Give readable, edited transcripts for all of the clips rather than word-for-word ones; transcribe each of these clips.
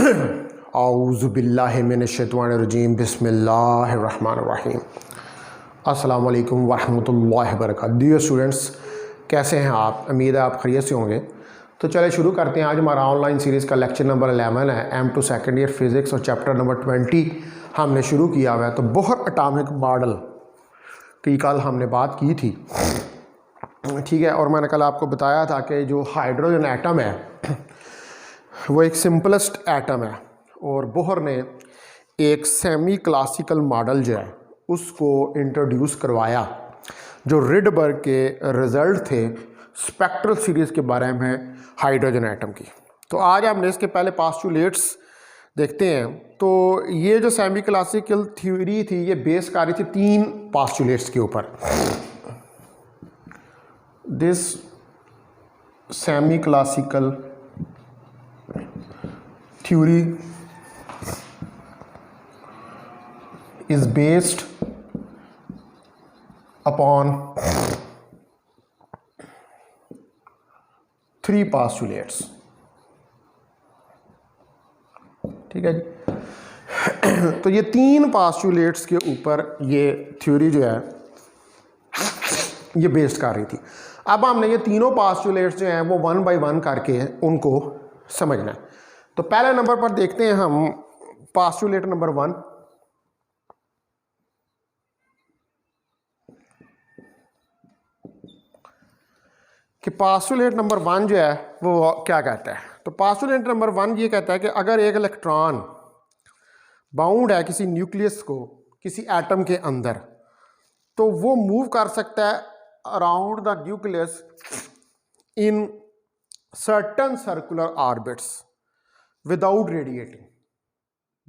औज़ुबिल्लाहि मिनश्शैतानिर्रजीम बिस्मिल्लाहिर्रहमानिर्रहीम। अस्सलामु अलैकुम वरहमतुल्लाहि वबरकातुहू। डियर स्टूडेंट्स, कैसे हैं आप? उम्मीद है आप खैरियत से होंगे। तो चले शुरू करते हैं। आज हमारा ऑनलाइन सीरीज़ का लेक्चर नंबर 11 है, M2 सेकेंड ईयर फिज़िक्स, और चैप्टर नंबर 20 हमने शुरू किया हुआ है। तो बोहर एटॉमिक मॉडल की कल हमने बात की थी, ठीक है। और मैंने कल आपको बताया था कि जो हाइड्रोजन एटम है वो एक सिंपलेस्ट एटम है, और बोहर ने एक सेमी क्लासिकल मॉडल जो है उसको इंट्रोड्यूस करवाया, जो रिडबर्ग के रिज़ल्ट थे स्पेक्ट्रल सीरीज़ के बारे में हाइड्रोजन एटम की। तो आज हमने इसके पहले पास्टुलेट्स देखते हैं। तो ये जो सेमी क्लासिकल थ्योरी थी ये बेस कर रही थी 3 पास्टुलेट्स के ऊपर। This semi classical theory is based upon 3 postulates, ठीक है जी। तो ये 3 postulates के ऊपर ये थ्योरी जो है ये बेस्ड कर रही थी। अब हमने ये तीनों postulates जो हैं वो 1 by 1 करके उनको समझना है। तो पहले नंबर पर देखते हैं हम पास्टुलेट नंबर 1। कि पास्टुलेट नंबर 1 जो है वो क्या कहता है। तो पास्टुलेट नंबर 1 ये कहता है कि अगर एक इलेक्ट्रॉन बाउंड है किसी न्यूक्लियस को किसी एटम के अंदर, तो वो मूव कर सकता है around the nucleus in certain circular orbits without radiating,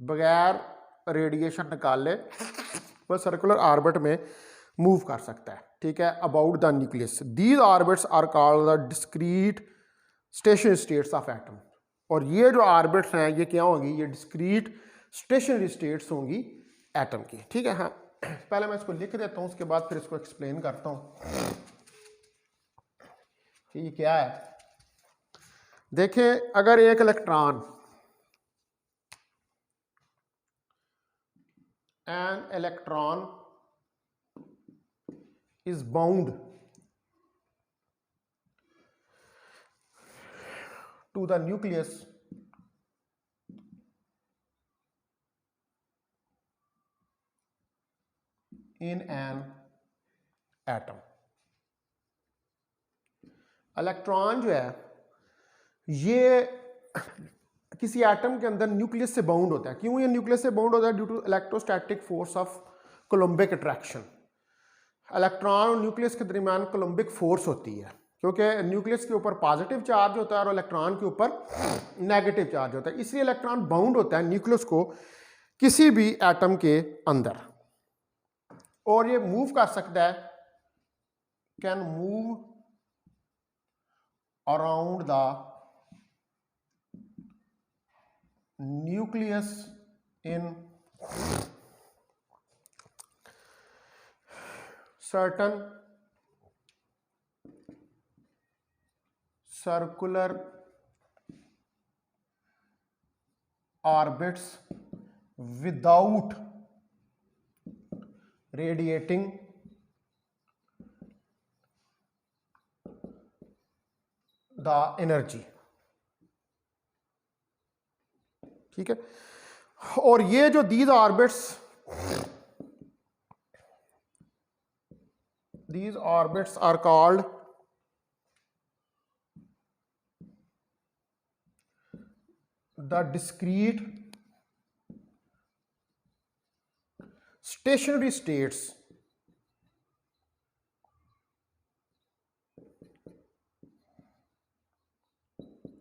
बगैर रेडिएशन निकाले वह सर्कुलर ऑर्बिट में मूव कर सकता है, ठीक है, about the nucleus. These orbits are called the discrete stationary states of atom. और ये जो ऑर्बिट्स हैं ये क्या होंगी? ये डिस्क्रीट स्टेशनरी स्टेट्स होंगी एटम की, ठीक है। हाँ, पहले मैं इसको लिख देता हूँ, उसके बाद फिर इसको एक्सप्लेन करता हूँ कि ये क्या है। देखें, अगर एक electron an electron is bound to the nucleus in an atom। Electron जो है ये किसी एटम के अंदर न्यूक्लियस से बाउंड होता है। क्यों ये न्यूक्लियस से बाउंड होता है? Due to electrostatic force of coulombic attraction. Electron और न्यूक्लियस के दरमियान कोलम्बिक फोर्स होती है, क्योंकि न्यूक्लियस के ऊपर पॉजिटिव चार्ज होता है और इलेक्ट्रॉन के ऊपर नेगेटिव चार्ज होता है। इसलिए इलेक्ट्रॉन बाउंड होता है न्यूक्लियस को किसी भी एटम के अंदर, और ये मूव कर सकता है, can move around the nucleus in certain circular orbits without radiating the energy, ठीक है। और ये जो these orbits are called the discrete stationary states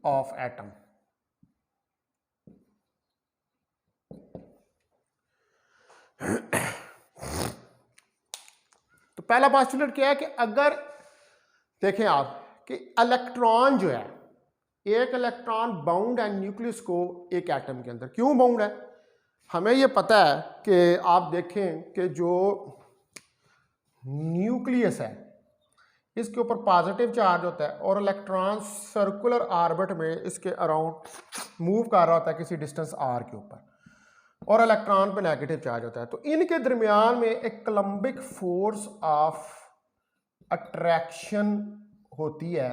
of atom। तो पहला पोस्टुलेट क्या है कि अगर देखें आप कि इलेक्ट्रॉन जो है, एक इलेक्ट्रॉन बाउंड है न्यूक्लियस को एक एटम के अंदर। क्यों बाउंड है? हमें ये पता है कि आप देखें कि जो न्यूक्लियस है इसके ऊपर पॉजिटिव चार्ज होता है और इलेक्ट्रॉन सर्कुलर ऑर्बिट में इसके अराउंड मूव कर रहा होता है किसी डिस्टेंस आर के ऊपर, और इलेक्ट्रॉन पे नेगेटिव चार्ज होता है। तो इनके दरमियान में एक कलम्बिक फोर्स ऑफ अट्रैक्शन होती है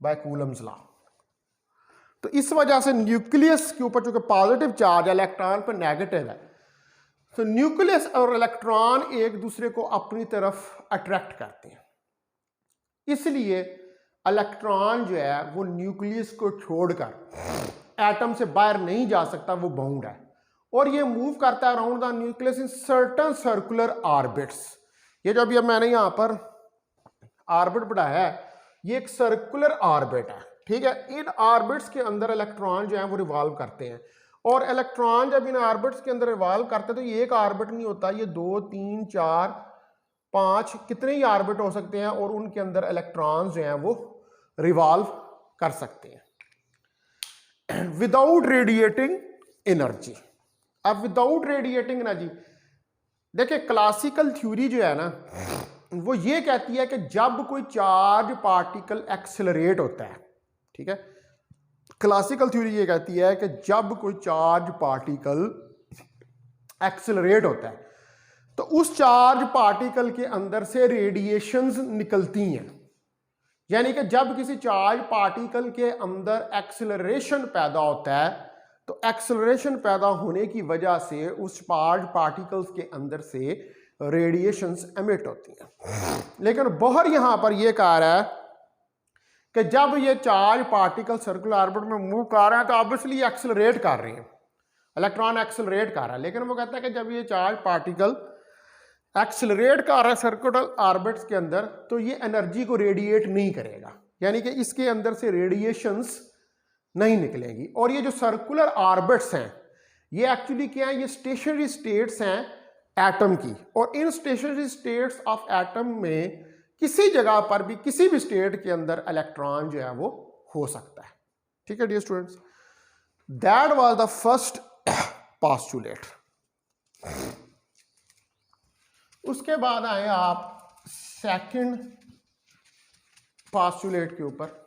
बाय कूलम्स लॉ। तो इस वजह से न्यूक्लियस के ऊपर चूंकि पॉजिटिव चार्ज है, इलेक्ट्रॉन पर नेगेटिव है, तो न्यूक्लियस और इलेक्ट्रॉन एक दूसरे को अपनी तरफ अट्रैक्ट करते हैं। इसलिए इलेक्ट्रॉन जो है वो न्यूक्लियस को छोड़कर एटम से बाहर नहीं जा सकता, वो बाउंड है, और ये मूव करता है around the nucleus in certain circular orbits. ये जो अभी मैंने यहां पर ऑर्बिट बढ़ाया है, ये एक सर्कुलर ऑर्बिट है, ठीक है। इन ऑर्बिट्स के अंदर इलेक्ट्रॉन जो है वो रिवॉल्व करते हैं, और इलेक्ट्रॉन जब इन ऑर्बिट्स के अंदर रिवॉल्व करते हैं तो ये एक ऑर्बिट नहीं होता, ये 2 3 4 5 कितने ही ऑर्बिट हो सकते हैं, और उनके अंदर इलेक्ट्रॉन जो हैं वो रिवॉल्व कर सकते हैं विदाउट रेडिएटिंग एनर्जी। अब विदाउट रेडिएटिंग एनर्जी, देखिए क्लासिकल थ्योरी जो है ना वो ये कहती है कि जब कोई चार्ज पार्टिकल एक्सेलरेट होता है, ठीक है, क्लासिकल थ्योरी ये कहती है कि जब कोई चार्ज पार्टिकल एक्सेलरेट होता है तो उस चार्ज पार्टिकल के अंदर से रेडिएशंस निकलती हैं। यानी कि जब किसी चार्ज पार्टिकल के अंदर एक्सेलरेशन पैदा होता है तो एक्सेलरेशन पैदा होने की वजह से उस चार्ज पार्टिकल्स के अंदर से रेडिएशंस एमिट होती हैं। लेकिन बोहर यहां पर यह कह रहा है कि जब ये चार्ज पार्टिकल सर्कुलर ऑर्बिट में मूव कर रहे हैं तो ऑब्वियसली एक्सेलरेट कर रहे हैं, इलेक्ट्रॉन एक्सेलरेट कर रहा है, लेकिन वो कहता है कि जब ये चार्ज पार्टिकल एक्सेलरेट कर रहा है सर्कुलर ऑर्बिट्स के अंदर तो ये एनर्जी को रेडिएट नहीं करेगा, यानी कि इसके अंदर से रेडिएशंस नहीं निकलेंगी। और ये जो सर्कुलर ऑर्बिट्स हैं ये एक्चुअली क्या है, ये स्टेशनरी स्टेट्स हैं एटम की, और इन स्टेशनरी स्टेट्स ऑफ एटम में किसी जगह पर भी किसी भी स्टेट के अंदर इलेक्ट्रॉन जो है वो हो सकता है। ठीक है dear students, that was the first postulate. उसके बाद आए आप सेकंड पोस्टुलेट के ऊपर।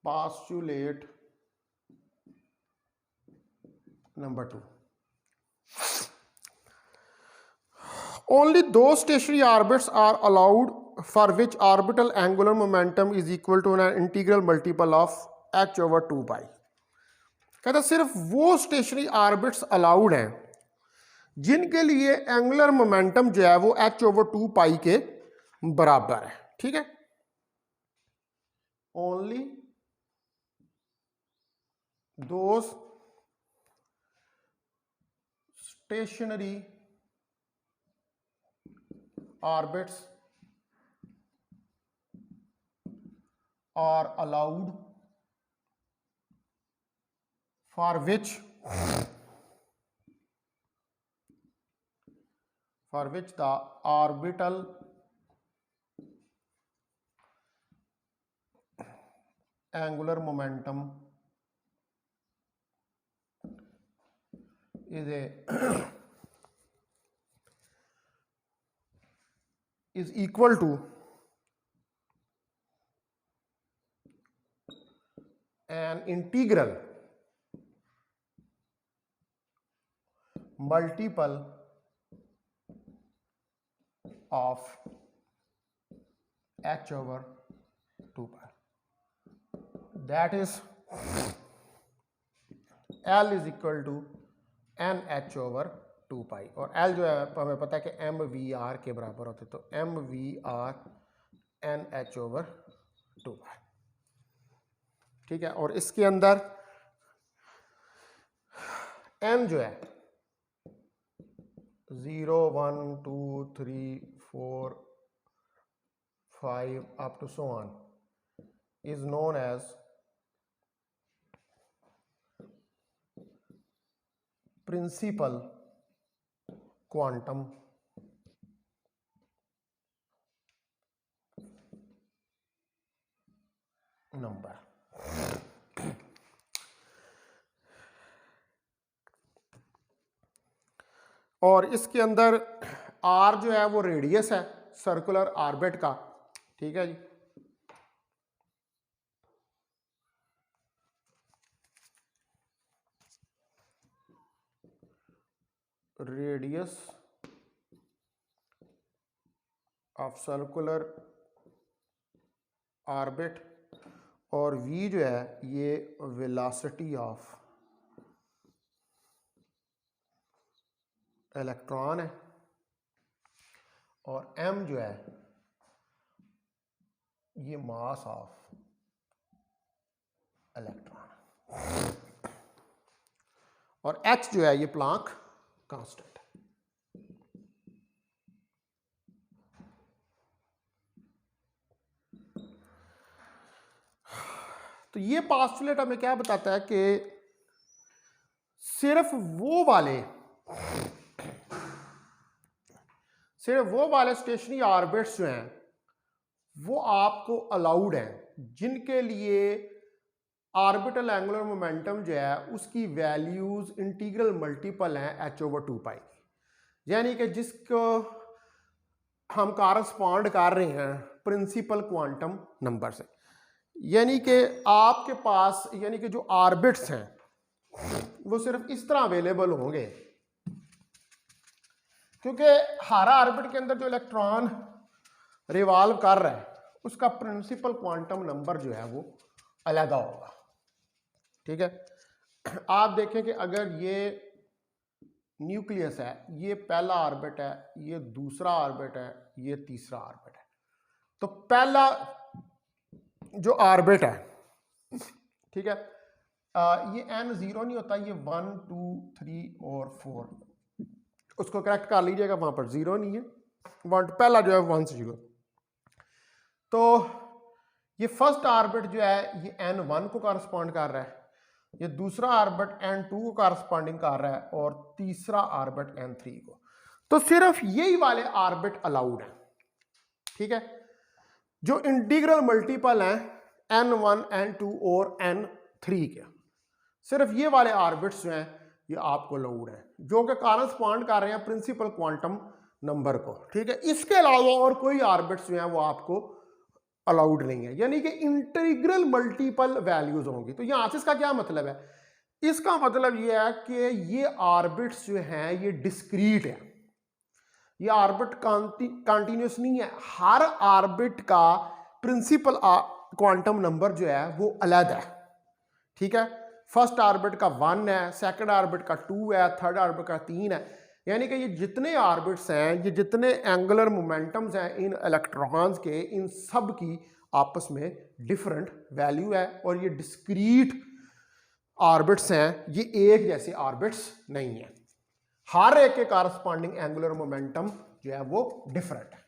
Postulate number 2. Only those stationary orbits are allowed for which orbital angular momentum is equal to an integral multiple of h over 2 pi. कहता सिर्फ वो stationery orbits allowed हैं जिनके लिए एंगुलर मोमेंटम जो है वो h over 2 पाई के बराबर है। ठीक है, only those stationary orbits are allowed for which the orbital angular momentum is equal to an integral multiple of h over 2 pi. That is L is equal to n h over 2 pi, और L जो है हमें पता है कि M we are के बराबर होते, तो M we R N H over 2 pi. ठीक है, और इसके अंदर n जो है 0 1 2 3 4 5 up to so on is known as principal quantum number. और इसके अंदर आर जो है वो रेडियस है सर्कुलर ऑर्बिट का, ठीक है जी। रेडियस ऑफ सर्कुलर ऑर्बिट, और v जो है ये वेलोसिटी ऑफ इलेक्ट्रॉन है, और m जो है ये मास ऑफ इलेक्ट्रॉन, और h जो है ये प्लांक कांस्टेंट है। तो ये पास्टुलेट हमें क्या बताता है कि सिर्फ वो वाले स्टेशनरी ऑर्बिट्स जो हैं वो आपको अलाउड हैं जिनके लिए ऑर्बिटल एंगुलर मोमेंटम जो है उसकी वैल्यूज इंटीग्रल मल्टीपल हैं h/2π की, यानी कि जिसको हम कॉरस्पॉन्ड कर रहे हैं प्रिंसिपल क्वांटम नंबर से। यानी कि आपके पास यानी कि जो ऑर्बिट्स हैं वो सिर्फ इस तरह अवेलेबल होंगे, क्योंकि हर ऑर्बिट के अंदर जो इलेक्ट्रॉन रिवॉल्व कर रहा है उसका प्रिंसिपल क्वांटम नंबर जो है वो अलग होगा, ठीक है। आप देखें कि अगर ये न्यूक्लियस है, ये पहला ऑर्बिट है, ये दूसरा ऑर्बिट है, ये तीसरा ऑर्बिट है, तो पहला जो ऑर्बिट है, ठीक है, ये n0 नहीं होता, ये 1 2 3 और 4, उसको करेक्ट कर लीजिएगा, वहां पर 0 नहीं है, पहला जो है 1 से 0। तो ये फर्स्ट ऑर्बिट जो है ये n1 को कॉरस्पॉन्ड कर रहा है, ये दूसरा ऑर्बिट n2 को कॉरस्पॉन्डिंग कर रहा है, और तीसरा ऑर्बिट n3 को। तो सिर्फ यही वाले ऑर्बिट अलाउड हैं, ठीक है। जो इंटीग्रल मल्टीपल हैं n1 n2 और n3 के, सिर्फ ये वाले ऑर्बिट्स जो हैं ये आपको अलाउड हैं, जो कि कॉरस्पॉन्ड कर रहे हैं प्रिंसिपल क्वांटम नंबर को, ठीक है। इसके अलावा और कोई ऑर्बिट्स जो हैं वो आपको अलाउड नहीं है, यानी कि इंटीग्रल मल्टीपल वैल्यूज होंगी। तो यहां से इसका क्या मतलब है? इसका मतलब यह है कि ये ऑर्बिट्स जो हैं ये डिस्क्रीट है, ये ऑर्बिट कंटिन्यूस नहीं है, हर ऑर्बिट का प्रिंसिपल क्वांटम नंबर जो है वो अलग है, ठीक है। फर्स्ट ऑर्बिट का 1 है, सेकंड ऑर्बिट का 2 है, थर्ड ऑर्बिट का 3 है, यानी कि ये जितने ऑर्बिट्स हैं, ये जितने एंगुलर मोमेंटम्स हैं इन इलेक्ट्रॉन्स के, इन सब की आपस में डिफरेंट वैल्यू है, और ये डिस्क्रीट ऑर्बिट्स हैं, ये एक जैसे ऑर्बिट्स नहीं है, हर एक के कॉरस्पॉन्डिंग एंगुलर मोमेंटम जो है वो डिफरेंट है।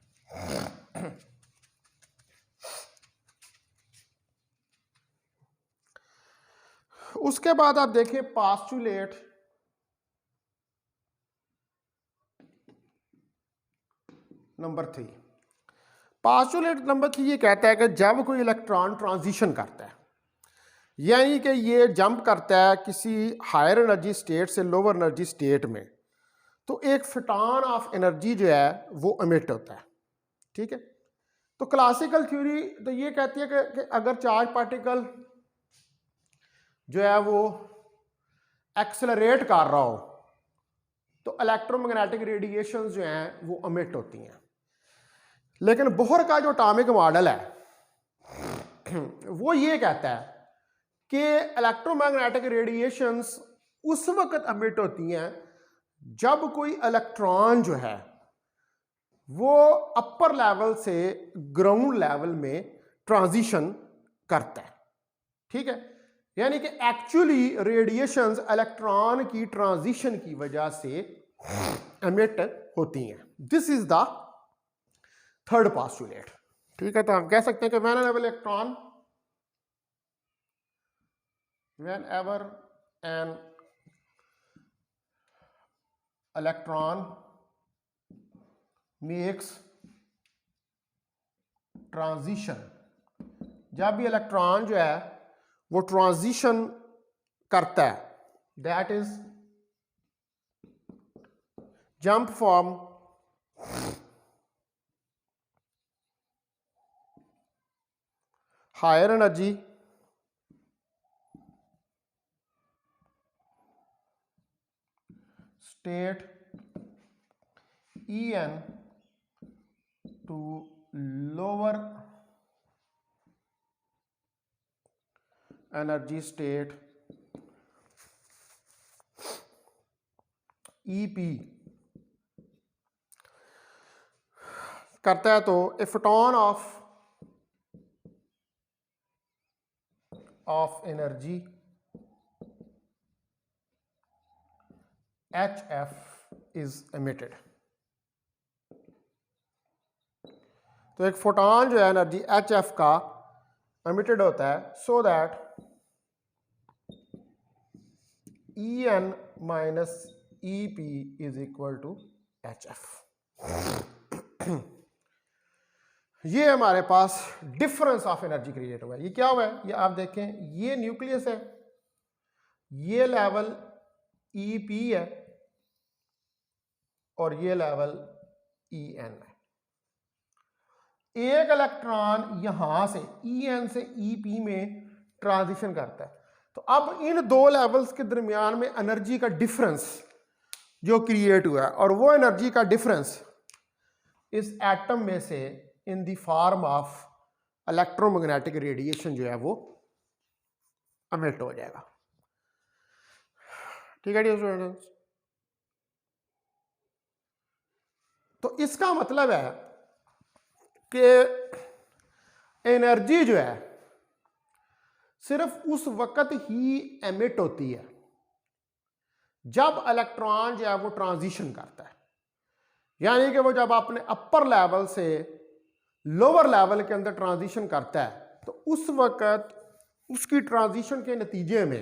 उसके बाद आप देखिए पास्टुलेट नंबर 3। पास्टुलेट नंबर 3 ये कहता है कि जब कोई इलेक्ट्रॉन ट्रांजिशन करता है, यानी कि ये जंप करता है किसी हायर एनर्जी स्टेट से लोअर एनर्जी स्टेट में, तो एक फोटॉन ऑफ एनर्जी जो है वो एमिट होता है, ठीक है। तो क्लासिकल थ्योरी तो ये कहती है कि अगर चार्ज पार्टिकल जो है वो एक्सेलरेट कर रहा हो तो इलेक्ट्रोमैग्नेटिक रेडिएशंस जो हैं वो एमिट होती हैं। लेकिन बोहर का जो एटॉमिक मॉडल है वो ये कहता है कि इलेक्ट्रोमैग्नेटिक रेडिएशंस उस वक्त एमिट होती हैं जब कोई इलेक्ट्रॉन जो है वो अपर लेवल से ग्राउंड लेवल में ट्रांजिशन करता है, ठीक है। यानी कि एक्चुअली रेडिएशंस इलेक्ट्रॉन की ट्रांजिशन की वजह से एमिट होती हैं। This is the third postulate, ठीक है। तो हम कह सकते हैं कि whenever an electron makes transition जब ये इलेक्ट्रॉन जो है वो ट्रांजिशन करता है, that is jump from higher energy state En to lower energy state EP करता है। तो a photon of energy HF is emitted। तो एक फोटोन जो है एनर्जी HF का emitted होता है, so that En minus EP is equal to HF। ये हमारे पास डिफरेंस ऑफ एनर्जी क्रिएट हुआ है। ये क्या हुआ है, ये आप देखें, ये न्यूक्लियस है, ये लेवल EP है और ये लेवल En है। एक इलेक्ट्रॉन यहां से En से EP में ट्रांजिशन करता है। तो अब इन दो लेवल्स के दरमियान में एनर्जी का डिफरेंस जो क्रिएट हुआ है, और वो एनर्जी का डिफरेंस इस एटम में से इन the form of electromagnetic radiation जो है वो एमिट हो जाएगा। ठीक है डियर स्टूडेंट्स। तो इसका मतलब है कि एनर्जी जो है सिर्फ उस वक्त ही एमिट होती है जब इलेक्ट्रॉन जो है वो ट्रांजिशन करता है, यानी कि वो जब अपने अपर लेवल से लोअर लेवल के अंदर ट्रांजिशन करता है तो उस वक्त उसकी ट्रांजिशन के नतीजे में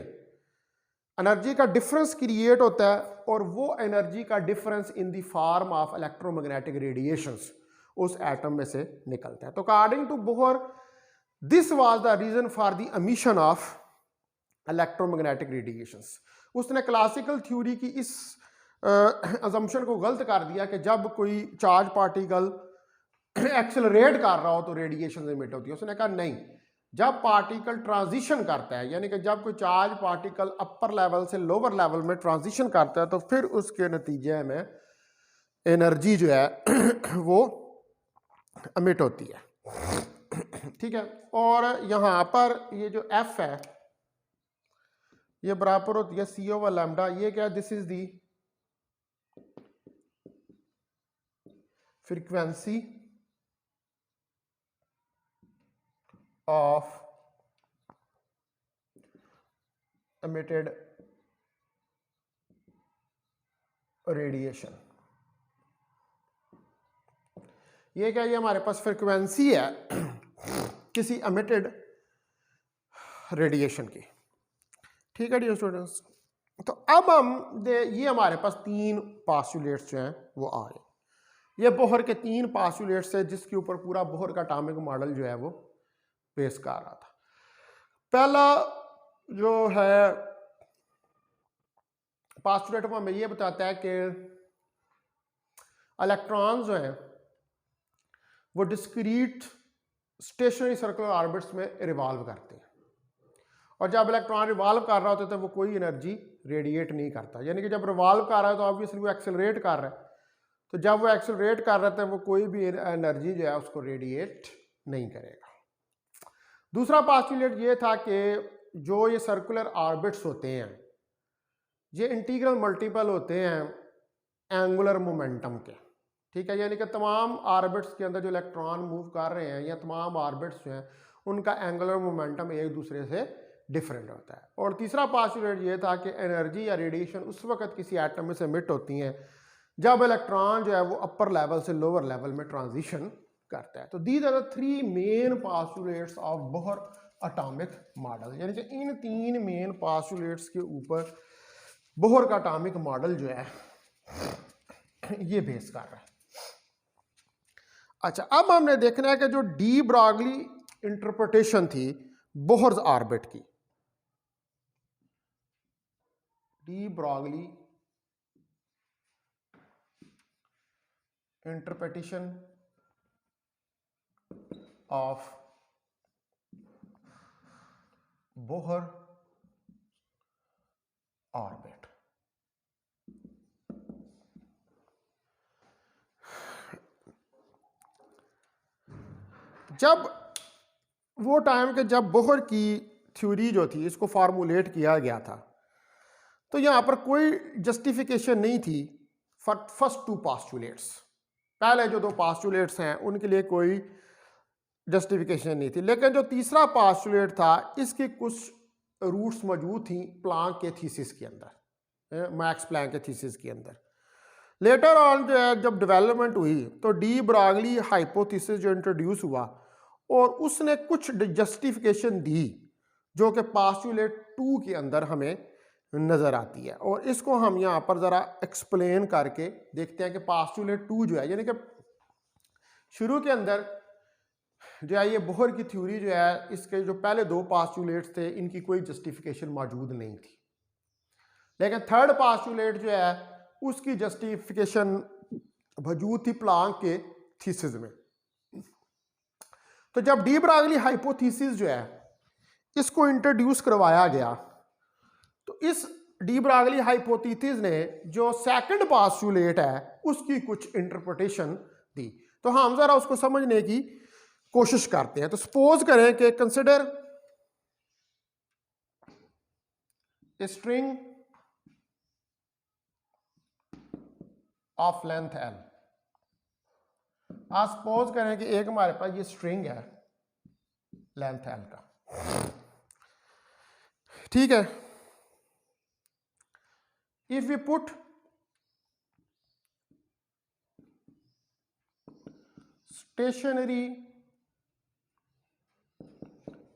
एनर्जी का डिफरेंस क्रिएट होता है, और वो एनर्जी का difference in the form of electromagnetic radiations उस एटम में से निकलता है। तो according to Bohr this was the reason for the emission of electromagnetic radiations. उसने क्लासिकल थ्योरी की इस अजम्पशन को गलत कर दिया कि जब कोई चार्ज पार्टिकल एक्सेलरेट कर रहा हो तो रेडिएशन एमिट होती है। उसने कहा नहीं, जब पार्टिकल ट्रांजिशन करता है, यानी कि जब कोई चार्ज पार्टिकल अपर लेवल से लोअर लेवल में ट्रांजिशन करता है तो फिर उसके नतीजे में एनर्जी जो है वो एमिट होती है। ठीक है। और यहां पर ये जो F है ये बराबर होती है C ओवर लैम्डा। ये क्या, this is the frequency of emitted radiation। ये क्या, ये हमारे पास फ्रीक्वेंसी है किसी emitted रेडिएशन की। ठीक है डियर स्टूडेंट्स। तो अब हम ये हमारे पास तीन पास्टुलेट्स जो हैं वो आ गए। ये बोहर के तीन पास्टुलेट्स है जिसके ऊपर पूरा बोहर का एटॉमिक मॉडल जो है वो पेश कर रहा था। पहला जो है पास्टुलेट हमें ये बताता है कि इलेक्ट्रॉन जो हैं वो डिस्क्रीट स्टेशनरी सर्कुलर ऑर्बिट्स में रिवॉल्व करते हैं, और जब इलेक्ट्रॉन रिवॉल्व कर रहा होता है तो वो कोई एनर्जी रेडिएट नहीं करता। यानी कि जब रिवॉल्व कर रहा है तो ऑब्वियसली वो एक्सेलरेट कर रहा है, तो जब वो एक्सेलरेट कर रहा है तो वो कोई भी एनर्जी जो है उसको रेडिएट नहीं करेगा। दूसरा पास्टुलेट ये था कि जो ये सर्कुलर ऑर्बिट्स होते हैं ये इंटीग्रल मल्टीपल होते हैं एंगुलर मोमेंटम के। ठीक है, यानी कि तमाम ऑर्बिट्स के अंदर जो इलेक्ट्रॉन मूव कर रहे हैं या तमाम ऑर्बिट्स जो हैं उनका एंगुलर मोमेंटम एक दूसरे से डिफरेंट होता है। और तीसरा पास्टुलेट ये था कि एनर्जी या रेडिएशन उस वक्त किसी एटम में से एमिट होती हैं जब इलेक्ट्रॉन जो है वो अपर लेवल से लोअर लेवल में ट्रांजिशन करता है। तो these are the three main postulates of Bohr atomic model, यानी कि इन तीन मेन पास्टुलेट्स के ऊपर बोहर का एटॉमिक मॉडल जो है ये बेस कर रहा है। अच्छा, अब हमने देखना है कि जो डी ब्रॉगली इंटरप्रिटेशन थी बोहर्स ऑर्बिट की, de Broglie interpretation of Bohr orbit. जब वो टाइम के जब बोहर की थ्योरी जो थी इसको फार्मूलेट किया गया था, तो यहां पर कोई जस्टिफिकेशन नहीं थी फॉर फर्स्ट टू पास्टुलेट्स। पहले जो दो पास्टुलेट्स हैं उनके लिए कोई जस्टिफिकेशन नहीं थी, लेकिन जो तीसरा पास्टुलेट था इसकी कुछ रूट्स मौजूद थी प्लैंक के थीसिस के अंदर, मैक्स प्लैंक के थीसिस के अंदर। लेटर ऑन जो है जब डेवलपमेंट हुई तो डी ब्रॉगली हाइपोथेसिस जो इंट्रोड्यूस हुआ और उसने कुछ जस्टिफिकेशन दी जो कि पास्टुलेट 2 के अंदर हमें नज़र आती है, और इसको हम यहाँ पर ज़रा एक्सप्लेन करके देखते हैं कि पास्टुलेट 2 जो है, यानी कि शुरू के अंदर जो है ये बोहर की थ्योरी जो है इसके जो पहले दो पास्टुलेट्स थे इनकी कोई जस्टिफिकेशन मौजूद नहीं थी, लेकिन थर्ड पास्टुलेट जो है उसकी जस्टिफिकेशन मौजूद थी प्लैंक के थीसिस में। तो जब डी ब्रॉगली हाइपोथेसिस जो है इसको इंट्रोड्यूस करवाया गया तो इस डी ब्रॉगली हाइपोथेसिस ने जो सेकंड पास्टुलेट है उसकी कुछ इंटरप्रिटेशन दी। तो हम जरा उसको समझने की कोशिश करते हैं। तो सपोज करें कि consider a string of length L. आज सपोज करें कि एक हमारे पास ये स्ट्रिंग है लेंथ एल का, ठीक है। If we put stationary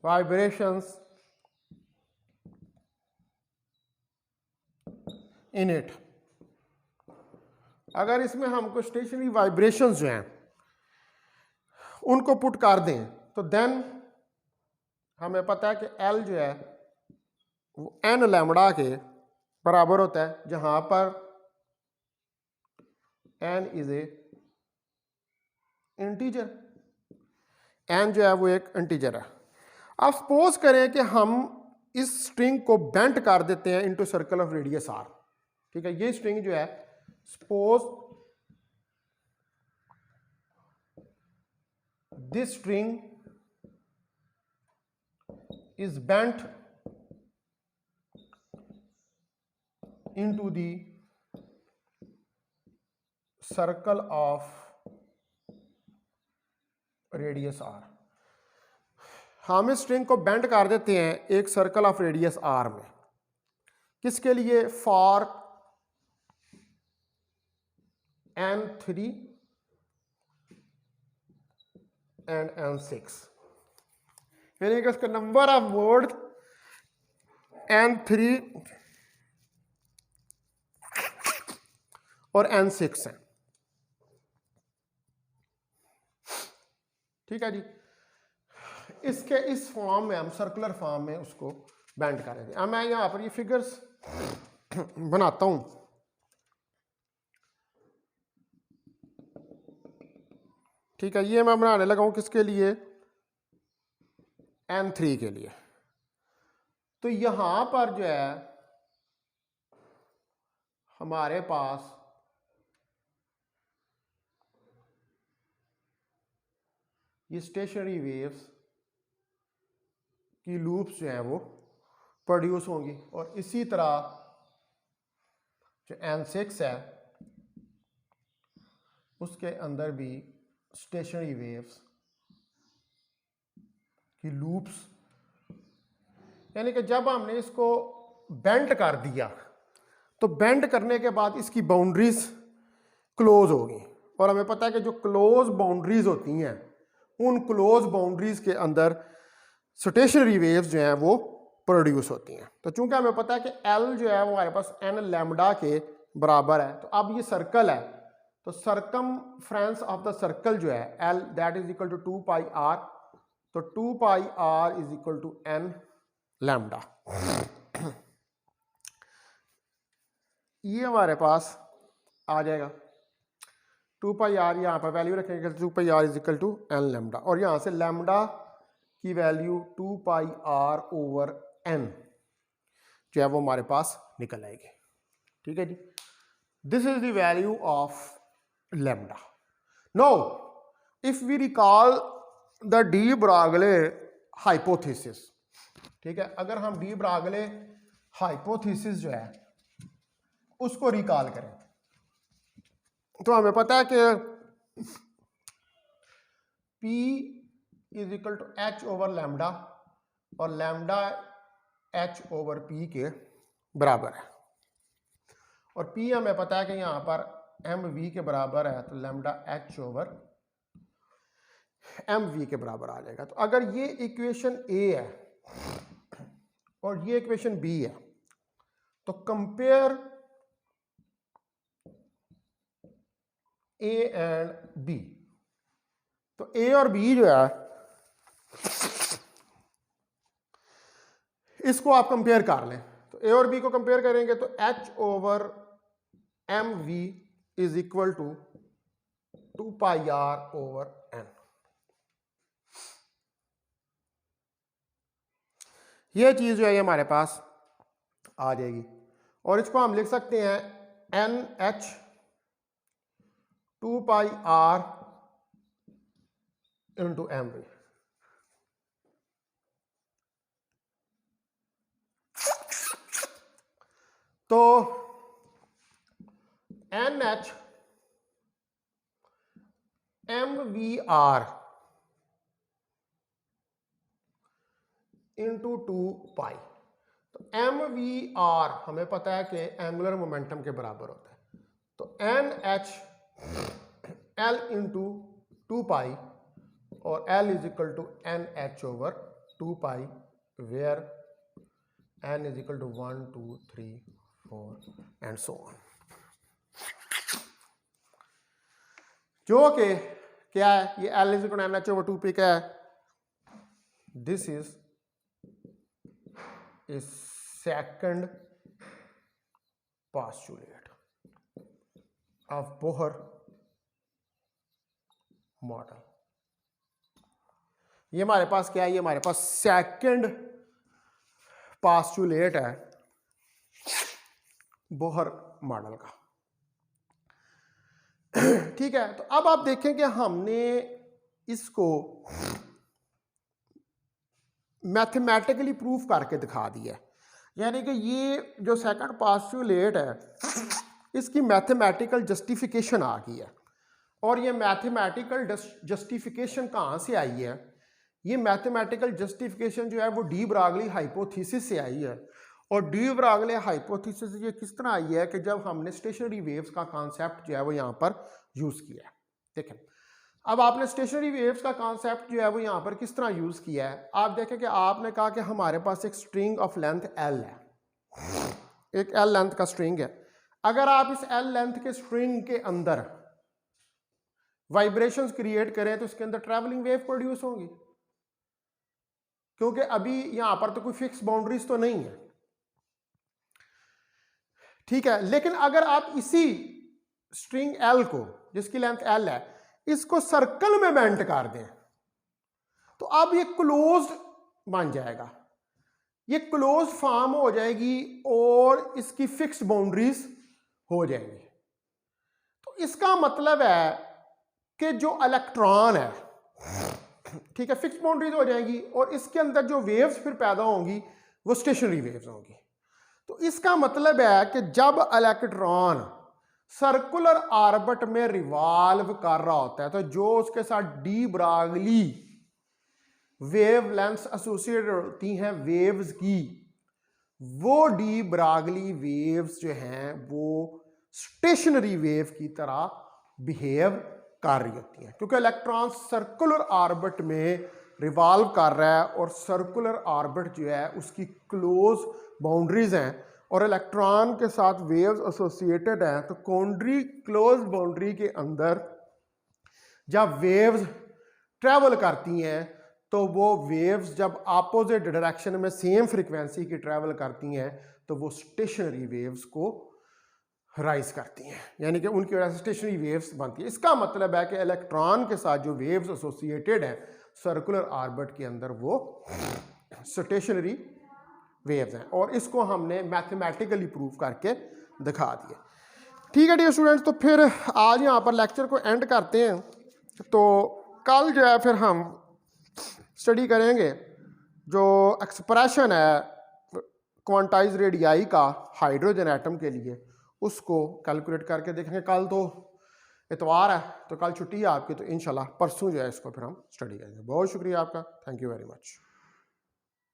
vibrations in it, अगर इसमें हमको स्टेशनरी वाइब्रेशंस जो हैं उनको पुट कर दें तो देन हमें पता है कि L जो है वो n लैम्बडा के बराबर होता है, जहां पर n is a integer, n जो है वो एक इंटीजर है। अब सपोज करें कि हम इस स्ट्रिंग को बेंट कर देते हैं into circle of radius r, ठीक है। ये स्ट्रिंग जो है suppose this string is bent into the circle of radius r। हम इस स्ट्रिंग को बेंड कर देते हैं एक सर्कल ऑफ रेडियस r में, किसके लिए? फॉर n3 एंड n6, यानी कि उसका नंबर ऑफ वर्ड n3 और n6 है, ठीक है जी। इसके इस फॉर्म में हम सर्कुलर फॉर्म में उसको बेंड कर देते हैं। अब मैं यहां पर ये फिगर्स बनाता हूं, ठीक है। ये मैं बनाने लगा हूं किसके लिए? n3 के लिए। तो यहां पर जो है हमारे पास ये स्टेशनरी वेव्स की लूप्स जो हैं वो प्रोड्यूस होंगी, और इसी तरह जो n6 है उसके अंदर भी स्टेशनरी वेव्स की लूप्स, यानी कि जब हमने इसको बेंड कर दिया तो बेंड करने के बाद इसकी बाउंड्रीज क्लोज होगी, और हमें पता है कि जो क्लोज बाउंड्रीज होती हैं उन क्लोज बाउंड्रीज के अंदर स्टेशनरी वेव्स जो हैं वो प्रोड्यूस होती हैं। तो चूंकि हमें पता है कि L जो है वो हमारे पास n लैम्बडा के बराबर है, तो अब ये सर्कल है तो सरकमफ्रेंस ऑफ द सर्कल जो है L that is equal to 2 pi r तो 2 pi r is equal to n lambda. ये हमारे पास आ जाएगा 2 पाई आर, यहाँ पर वैल्यू रखेंगे 2 pi r is equal to n lambda, और यहाँ से लैम्डा की value 2 pi are over n जो है वो हमारे पास निकल आएगी। ठीक है जी, this is the value of lambda. No if we recall the de Broglie hypothesis, ठीक है, अगर हम डी ब्रागले हाइपोथेसिस जो है उसको रिकॉल करें तो हमें पता है कि P is equal to H over lambda, और लैम्डा एच ओवर P के बराबर है, और P हमें पता है कि यहां पर एम वी के बराबर है, तो lambda H over M V के बराबर आ जाएगा। तो अगर ये इक्वेशन A है और ये इक्वेशन B है, तो कंपेयर A एंड B, तो A और B जो है इसको आप कंपेयर कर लें, तो A और B को कंपेयर करेंगे तो H over M V is equal to 2 pi are over N. ये चीज जो है ये हमारे पास आ जाएगी, और इसको हम लिख सकते हैं n h 2 pi r into m v. तो N h m we r into 2 pi, तो एम वी आर हमें पता है कि एंगुलर मोमेंटम के बराबर होता है, तो N H L into 2 pi, और L is equal to N H over 2 pi, where N is equal to 1 2 3 4 and so on, जो कि क्या है, ये L is equal to N H over 2 pi क्या है, दिस इज a second postulate of Bohr model. ये हमारे पास क्या है, ये हमारे पास सेकंड पोस्टुलेट है बोहर मॉडल का। ठीक है, तो अब आप देखें कि हमने इसको मैथमेटिकली प्रूफ करके दिखा दिया है, यानी कि ये जो सेकंड पोस्टुलेट है इसकी मैथमेटिकल जस्टिफिकेशन आ गई है, और ये मैथमेटिकल जस्टिफिकेशन कहाँ से आई है, ये मैथमेटिकल जस्टिफिकेशन जो है वो डी ब्रागली हाइपोथेसिस से आई है, और डी ब्रागले हाइपोथेसिस ये किस तरह आई है कि जब हमने स्टेशनरी वेव्स का कॉन्सेप्ट जो है वो यहाँ पर यूज़ किया है। देखें, अब आपने स्टेशनरी वेव्स का कॉन्सेप्ट जो है वो यहाँ पर किस तरह यूज़ किया है, आप देखें कि आपने कहा कि हमारे पास एक स्ट्रिंग ऑफ लेंथ L है, एक L लेंथ का स्ट्रिंग है। अगर आप इस L लेंथ के स्ट्रिंग के अंदर वाइब्रेशंस क्रिएट करें तो इसके अंदर ट्रैवलिंग वेव प्रोड्यूस होंगी, क्योंकि अभी यहाँ पर तो कोई फिक्स बाउंड्रीज तो नहीं है। ठीक है, लेकिन अगर आप इसी स्ट्रिंग L को, जिसकी लेंथ L है, इसको सर्कल में बेंड कर दें तो अब ये क्लोज्ड बन जाएगा, ये क्लोज फॉर्म हो जाएगी और इसकी फिक्स बाउंड्रीज हो जाएंगी। तो इसका मतलब है कि जो इलेक्ट्रॉन है, ठीक है, फिक्स बाउंड्रीज हो जाएंगी, और इसके अंदर जो वेव्स फिर पैदा होंगी वो स्टेशनरी वेव्स होंगी। तो इसका मतलब है कि जब इलेक्ट्रॉन सर्कुलर ऑर्बिट में रिवॉल्व कर रहा होता है तो जो उसके साथ D Broglie wave length associated होती हैं वेव्स की, वो डी ब्रागली वेव्स जो हैं वो स्टेशनरी वेव की तरह बिहेव कर रही होती हैं, क्योंकि इलेक्ट्रॉन सर्कुलर ऑर्बिट में रिवॉल्व कर रहा है और सर्कुलर ऑर्बिट जो है उसकी क्लोज बाउंड्रीज हैं और इलेक्ट्रॉन के साथ वेव्स एसोसिएटेड हैं। तो कॉन्ड्री क्लोज बाउंड्री के अंदर जब वेव्स ट्रैवल करती हैं तो वो वेव्स जब अपोजिट डायरेक्शन में सेम फ्रीक्वेंसी की ट्रैवल करती हैं तो वो स्टेशनरी वेव्स को राइज करती हैं, यानी कि उनकी वजह से स्टेशनरी वेव्स बनती है। इसका मतलब है कि इलेक्ट्रॉन के साथ जो वेव्स एसोसिएटेड हैं सर्कुलर ऑर्बिट के अंदर वो स्टेशनरी वेव्स हैं, और इसको हमने मैथमेटिकली प्रूव करके दिखा दिए। ठीक है डियर स्टूडेंट्स, तो फिर आज यहाँ पर लेक्चर को एंड करते हैं। तो कल जो है फिर हम स्टडी करेंगे जो एक्सप्रेशन है क्वांटाइज रेडियाई का हाइड्रोजन एटम के लिए, उसको कैलकुलेट करके देखेंगे। कल तो इतवार है तो कल छुट्टी है आपकी, तो इंशाल्लाह परसों जो है इसको फिर हम स्टडी करेंगे। बहुत शुक्रिया आपका, थैंक यू वेरी मच।